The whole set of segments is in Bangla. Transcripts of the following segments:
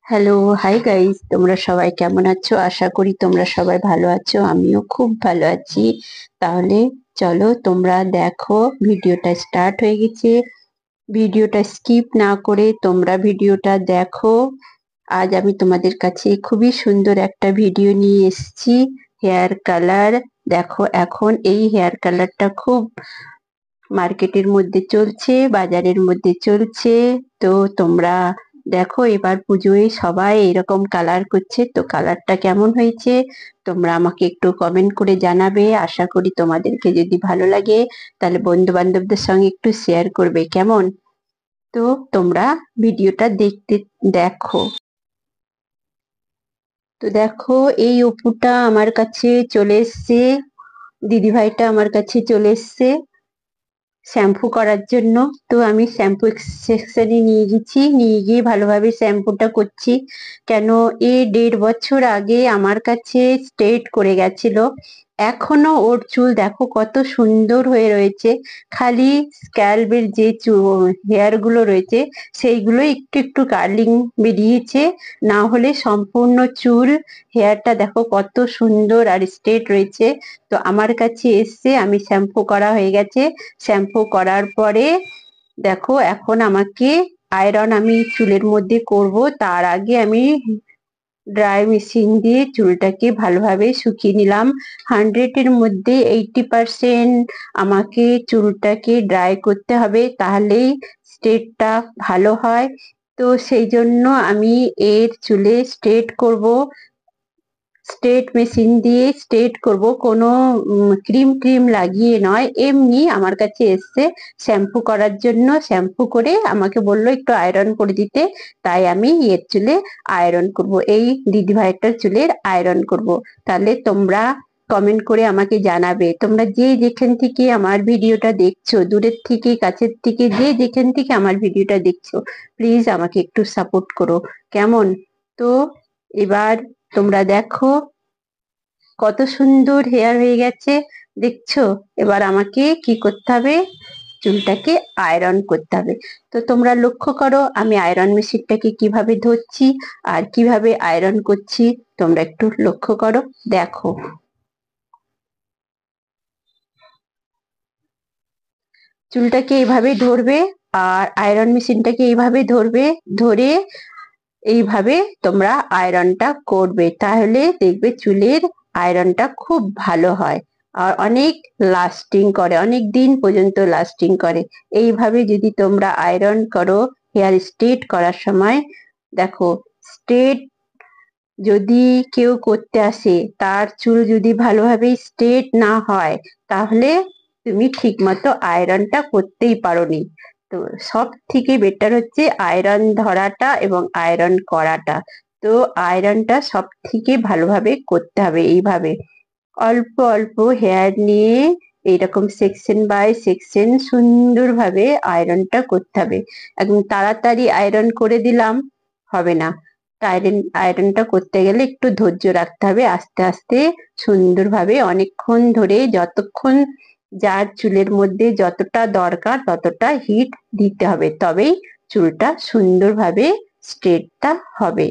হ্যালো, হাই গাইস, তোমরা সবাই কেমন আছো? আশা করি তোমরা সবাই ভালো আছো। আমিও খুব ভালো আছি। তাহলে চলো তোমরা দেখো, ভিডিওটা স্টার্ট হয়ে গেছে। ভিডিওটা স্কিপ না করে তোমরা ভিডিওটা দেখো। আজ আমি তোমাদের কাছে খুবই সুন্দর একটা ভিডিও নিয়ে এসেছি। Hair colour. দেখো, এখন এই হেয়ার কালারটা খুব মার্কেটের মধ্যে চলছে, বাজারের মধ্যে চলছে। তো তোমরা দেখো, এবার পুজোয় সবাই এরকম কালার করছে, তো কালারটা কেমন হয়েছে তোমরা আমাকে একটু কমেন্ট করে জানাবে। আশা করি তোমাদেরকে যদি ভালো লাগে তাহলে বন্ধু বান্ধবদের সঙ্গে একটু শেয়ার করবে, কেমন? তো তোমরা ভিডিওটা দেখো। তো দেখো, এই অপুটা আমার কাছে চলে এসছে, দিদিভাইটা আমার কাছে চলে এসছে শ্যাম্পু করার জন্য। তো আমি শ্যাম্পু সেকশনে নিয়ে গেছি, নিয়ে গিয়ে ভালোভাবে শ্যাম্পুটা করছি। কেন, 1.5 বছর আগে আমার কাছে স্ট্রেট করে গেছিল। এখনো ওর চুল দেখো কত সুন্দর হয়ে রয়েছে। খালি স্ক্যাল্পের যে হেয়ার গুলো রয়েছে সেইগুলো একটু একটু কার্লিং বেরিয়েছে, না হলে সম্পূর্ণ চুল হেয়ারটা দেখো কত সুন্দর আর স্ট্রেট রয়েছে। তো আমার কাছে এসছে, আমি শ্যাম্পু করা হয়ে গেছে। শ্যাম্পু করার পরে দেখো, এখন আমাকে আয়রন আমি চুলের মধ্যে করব। তার আগে আমি ড্রাই মেশিন দিয়ে চুলটাকে ভালোভাবে শুকিয়ে নিলাম। 100-এর মধ্যে 80% আমাকে চুলটাকে ড্রাই করতে হবে, তাহলেই স্ট্রেটটা ভালো হয়। তো সেই জন্য আমি এর চুলে স্ট্রেট করব, স্ট্রেট মেশিন দিয়ে স্ট্রেট করব, কোনো ক্রিম ক্রিম লাগিয়ে নয়। এমনি আমার কাছে এসছে শ্যাম্পু করার জন্য, শ্যাম্পু করে আমাকে বললো একটু আয়রন করে দিতে। তাই আমি এর চুলে আয়রন করব, এই দিদিভাইটার চুলের আয়রন করব। তাহলে তোমরা কমেন্ট করে আমাকে জানাবে, তোমরা যে যেখান থেকে আমার ভিডিওটা দেখছো, দূরের থেকে কাছের থেকে যে যেখান থেকে আমার ভিডিওটা দেখছো, প্লিজ আমাকে একটু সাপোর্ট করো, কেমন? তো এবার তোমরা দেখো কত সুন্দর হেয়ার হয়ে গেছে, দেখছো? এবার আমাকে কি করতে হবে, চুলটাকে আয়রন করতে হবে। তো তোমরা লক্ষ্য করো আমি আয়রন মেশিনটাকে কিভাবে ধরছি আর কিভাবে আয়রন করছি, তোমরা একটু লক্ষ্য করো, দেখো। চুলটাকে এইভাবে ধরবে আর আয়রন মেশিনটাকে এইভাবে ধরবে, ধরে এইভাবে তোমরা আয়রনটা করবে, তাহলে দেখবে চুলের আয়রনটা খুব ভালো হয় আর অনেক লাস্টিং করে, অনেক দিন পর্যন্ত লাস্টিং করে। এইভাবে যদি তোমরা আয়রন করো হেয়ার স্ট্রেট করার সময়, দেখো, স্ট্রেট যদি কেউ করতে আসে, তার চুল যদি ভালোভাবে স্ট্রেট না হয়, তাহলে তুমি ঠিক মতো আয়রনটা করতেই পারোনি। তো সব থেকে বেটার হচ্ছে আয়রন ধরাটা এবং আয়রন করাটা। তো আয়রনটা সব থেকে ভালোভাবে করতে হবে এইভাবে, অল্প অল্প হেয়ার নিয়ে এইরকম সেকশন বাই সেকশন সুন্দরভাবে আয়রনটা করতে হবে। একদম তাড়াতাড়ি আয়রন করে দিলাম হবে না। আয়রনটা করতে গেলে একটু ধৈর্য রাখতে হবে, আস্তে আস্তে সুন্দরভাবে অনেকক্ষণ ধরে, যতক্ষণ যার চুলের মধ্যে যতটা দরকার ততটা হিট দিতে হবে, তবেই চুলটা সুন্দরভাবে স্ট্রেটটা হবে।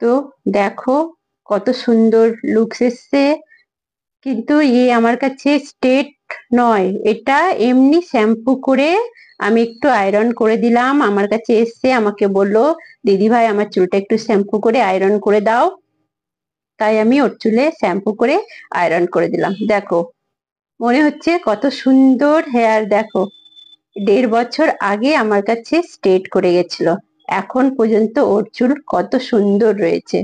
তো দেখো কত সুন্দর লুকস এসছে। কিন্তু আমার কাছে স্ট্রেট নয়, এটা এমনি শ্যাম্পু করে আমি একটু আয়রন করে দিলাম। আমার কাছে এসছে, আমাকে বললো দিদি ভাই আমার চুলটা একটু শ্যাম্পু করে আয়রন করে দাও। তাই আমি ওর চুলে শ্যাম্পু করে আয়রন করে দিলাম। দেখো, মনে হচ্ছে কত সুন্দর হেয়ার, দেখো। 1.5 বছর আগে আমার কাছে স্ট্রেট করে গেছিল, এখন পর্যন্ত ওর চুল কত সুন্দর রয়েছে।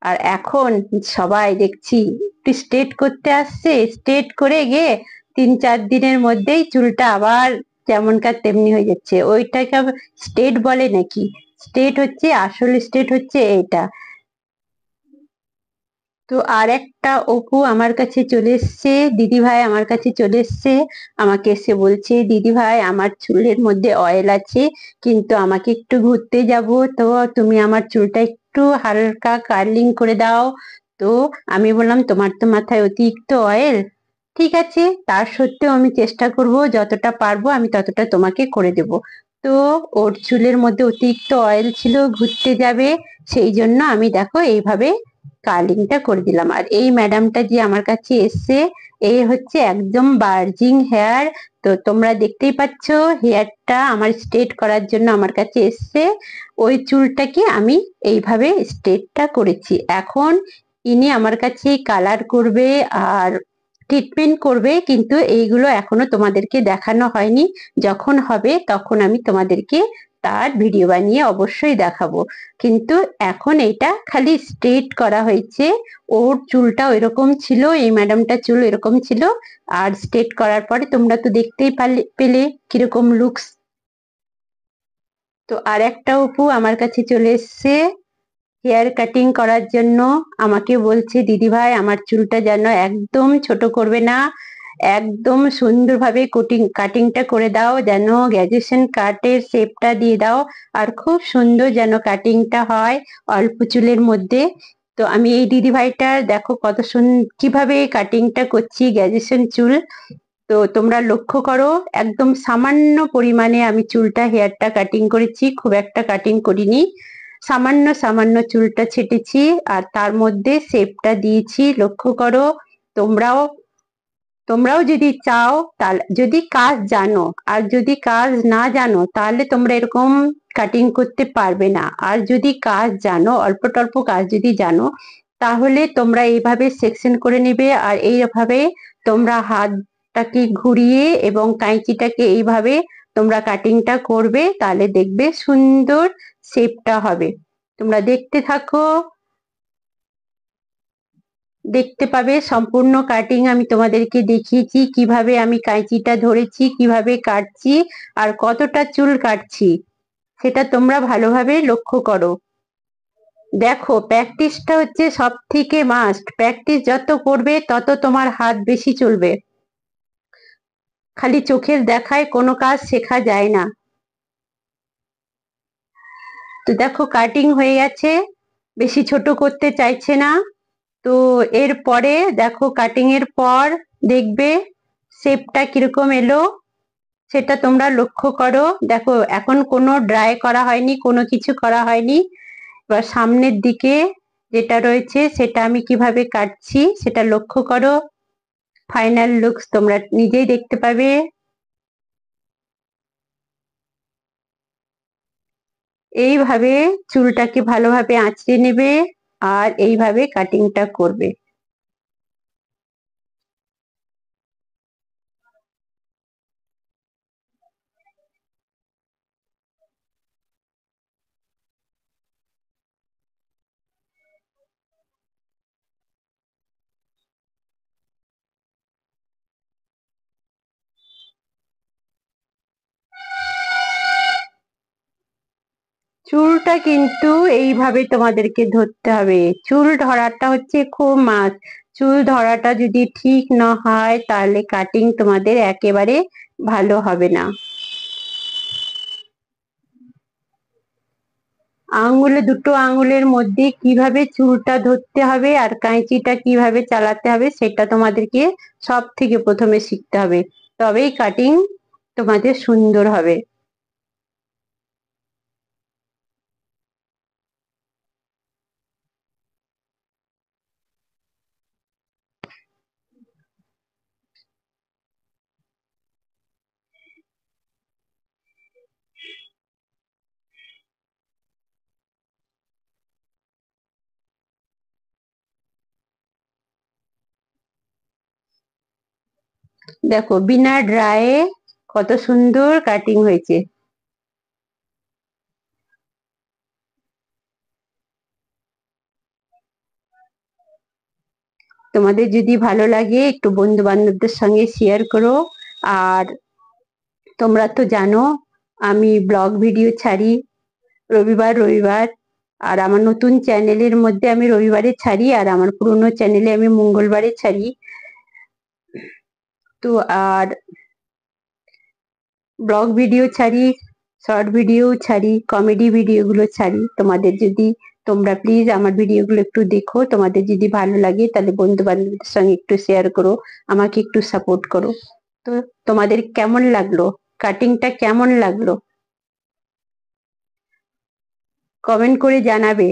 আর এখন সবাই দেখছি একটু স্ট্রেট করতে আসছে, স্ট্রেট করে গিয়ে 3-4 দিনের মধ্যেই চুলটা আবার যেমনকার তেমনি হয়ে যাচ্ছে। ওইটাকে স্ট্রেট বলে নাকি? স্ট্রেট হচ্ছে, আসল স্ট্রেট হচ্ছে এইটা। তো আর একটা অপু আমার কাছে চলে এসছে, দিদি ভাই আমার কাছে চলে এসছে, আমাকে এসে বলছে দিদি ভাই আমার চুলের মধ্যে অয়েল আছে, কিন্তু আমাকে একটু ঘুরতে যাব, তো তুমি আমার চুলটা একটু হালকা কার্লিং করে দাও। তো আমি বললাম তোমার তো মাথায় অতিরিক্ত অয়েল, ঠিক আছে, তার সত্ত্বেও আমি চেষ্টা করব, যতটা পারবো আমি ততটা তোমাকে করে দেব। তো ওর চুলের মধ্যে অতিরিক্ত অয়েল ছিল, ঘুরতে যাবে, সেই জন্য আমি দেখো এইভাবে কার্লিংটা করে দিলাম। আর এই ম্যাডামটা যে আমার কাছে এসছে, এই হচ্ছে একদম বার্জিং হেয়ার। তো তোমরা দেখতেই পাচ্ছ হেয়ারটা আমার স্ট্রেট করার জন্য আমার কাছে এসছে। ওই চুলটাকে আমি এইভাবে স্ট্রেটটা করেছি। এখন ইনি আমার কাছে কালার করবে আর ট্রিটমেন্ট করবে, কিন্তু এইগুলো এখনো তোমাদেরকে দেখানো হয়নি। যখন হবে তখন আমি তোমাদেরকে তার ভিডিও বানিয়ে অবশ্যই দেখাবো। কিন্তু এখন এটা খালি স্ট্রেট করা হয়েছে। ওর চুলটা এরকম ছিল, এই ম্যাডামটা চুল এরকম ছিল, আর স্ট্রেট করার পরে তোমরা তো দেখতেই পেলে কিরকম লুকস। তো আর একটা অপু আমার কাছে চলে এসছে হেয়ার কাটিং করার জন্য। আমাকে বলছে দিদি ভাই আমার চুলটা যেন একদম ছোট করবে না, একদম সুন্দরভাবে কাটিংটা করে দাও, যেন গ্র্যাজুয়েশন কাটের শেপটা দিয়ে দাও, আর খুব সুন্দর যেন কাটিংটা হয় অল্প চুলের মধ্যে। তো আমি এই দিদি ভাইটার দেখো কত কিভাবে কাটিংটা করছি গ্র্যাজুয়েশন চুল। তো তোমরা লক্ষ্য করো, একদম সামান্য পরিমাণে আমি চুলটা হেয়ারটা কাটিং করেছি, খুব একটা কাটিং করিনি, সামান্য সামান্য চুলটা ছেটেছি আর তার মধ্যে শেপটা দিয়েছি। লক্ষ্য করো, তোমরাও তোমরাও যদি চাও, তাহলে যদি কাজ জানো, আর যদি কাজ না জানো তাহলে তোমরা এরকম কাটিং করতে পারবে না। আর যদি কাজ জানো, অল্প টল্প কাজ যদি জানো, তাহলে তোমরা এইভাবে সেকশন করে নেবে, আর এইভাবে তোমরা হাতটাকে ঘুরিয়ে এবং কাঁচিটাকে এইভাবে তোমরা কাটিংটা করবে, তাহলে দেখবে সুন্দর শেপটা হবে। তোমরা দেখতে থাকো, দেখতে পাবে সম্পূর্ণ কাটিং আমি তোমাদেরকে দেখিয়েছি, কিভাবে আমি কাঁচিটা ধরেছি, কিভাবে কাটছি, আর কতটা চুল কাটছি, সেটা তোমরা ভালোভাবে লক্ষ্য করো। দেখো, প্র্যাকটিসটা হচ্ছে সব থেকে মাস্ট। প্র্যাকটিস যত করবে তত তোমার হাত বেশি চলবে। খালি চোখের দেখায় কোনো কাজ শেখা যায় না। তো দেখো কাটিং হয়ে গেছে, বেশি ছোট করতে চাইছে না। তো এরপরে দেখো কাটিং এর পর দেখবে শেপটা কিরকম এলো, সেটা তোমরা লক্ষ্য করো। দেখো এখন কোনো ড্রাই করা হয়নি, কোনো কিছু করা হয়নি। এবার সামনের দিকে যেটা রয়েছে সেটা আমি কিভাবে কাটছি সেটা লক্ষ্য করো। ফাইনাল লুকস তোমরা নিজেই দেখতে পাবে। এইভাবে চুলটাকে ভালোভাবে আঁচড়ে নেবে আর এইভাবে কাটিংটা করবে। চুলটা কিন্তু এইভাবে তোমাদেরকে ধরতে হবে। চুল ধরাটা হচ্ছে খুব মাস্ট। চুল ধরাটা যদি ঠিক না হয় তাহলে কাটিং তোমাদের একেবারে ভালো হবে না। দুটো আঙুলের মধ্যে কিভাবে চুলটা ধরতে হবে আর কাঁচিটা কিভাবে চালাতে হবে সেটা তোমাদেরকে সব থেকে প্রথমে শিখতে হবে, তবেই কাটিং তোমাদের সুন্দর হবে। দেখো বিনা ড্রায়ে কত সুন্দর কাটিং হয়েছে। তোমাদের যদি ভালো লাগে একটু বন্ধু বান্ধবদের সঙ্গে শেয়ার করো। আর তোমরা তো জানো আমি ব্লগ ভিডিও ছাড়ি রবিবার রবিবার, আর আমার নতুন চ্যানেলের মধ্যে আমি রবিবারে ছাড়ি, আর আমার পুরোনো চ্যানেলে আমি মঙ্গলবারে ছাড়ি। তো আর ব্লগ ভিডিও ছাড়ি, শর্ট ভিডিও ছাড়ি, কমেডি ভিডিও গুলো ছাড়ি। তোমরা প্লিজ আমার ভিডিওগুলো একটু দেখো, তোমাদের যদি ভালো লাগে তাহলে বন্ধু বান্ধবদের সঙ্গে একটু শেয়ার করো, আমাকে একটু সাপোর্ট করো। তো তোমাদের কেমন লাগলো, কাটিংটা কেমন লাগলো কমেন্ট করে জানাবে।